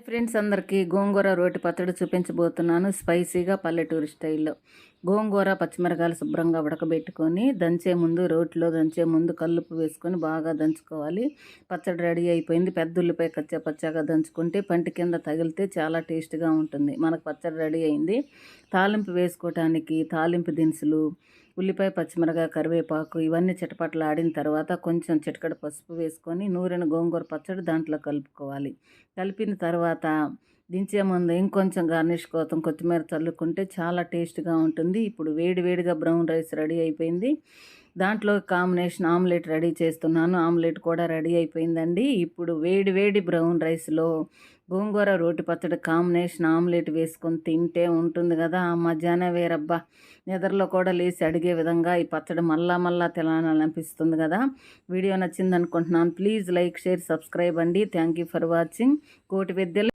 Friends అందరికీ గోంగూర రోటి పచ్చడి చూపించబోతున్నాను. స్పైసీగా పల్లెటూరు స్టైల్లో. గోంగూర పచ్చిమిరకాయలు శుభ్రంగా ఉడకబెట్టుకొని రోటిలో దంచే ముందు కల్లుప్పు వేసుకొని బాగా దంచుకోవాలి. పచ్చడి రెడీ అయిపోయింది. పెద్ద ఉల్లిపాయ కచ్చా పచ్చాగా దంచుకుంటే పంటి కింద తగిలితే చాలా టేస్ట్గా ఉంటుంది. మనకు పచ్చడి రెడీ అయింది. తాలింపు వేసుకోవటానికి తాలింపు దినుసులు, ఉల్లిపాయ, పచ్చిమిరకాయ, కరివేపాకు ఇవన్నీ చిటపటలాడిన తర్వాత కొంచెం చిటికెడు పసుపు వేసుకొని నూరిన గోంగూర పచ్చడి దాంట్లో కలుపుకోవాలి. కలిపిన తర్వాత దించే ముందు ఇంకొంచెం గార్నిష్ కోసం కొత్తిమీర చల్లుకుంటే చాలా టేస్ట్గా ఉంటుంది. ఇప్పుడు వేడివేడిగా బ్రౌన్ రైస్ రెడీ అయిపోయింది. దాంట్లో కాంబినేషన్ ఆమ్లెట్ రెడీ చేస్తున్నాను. ఆమ్లెట్ కూడా రెడీ అయిపోయిందండి. ఇప్పుడు వేడి బ్రౌన్ రైస్లో గోంగూర రోటి పచ్చడి కాంబినేషన్ ఆమ్లెట్ వేసుకొని తింటే ఉంటుంది కదా, ఆ మధ్యాహ్నం వేరబ్బా. నిద్రలో కూడా లేచి అడిగే విధంగా ఈ పచ్చడి మళ్ళా తినాలనిపిస్తుంది కదా. వీడియో నచ్చింది అనుకుంటున్నాను. ప్లీజ్ లైక్, షేర్, సబ్స్క్రైబ్ అండి. Thank you for watching. కోటి విద్యలు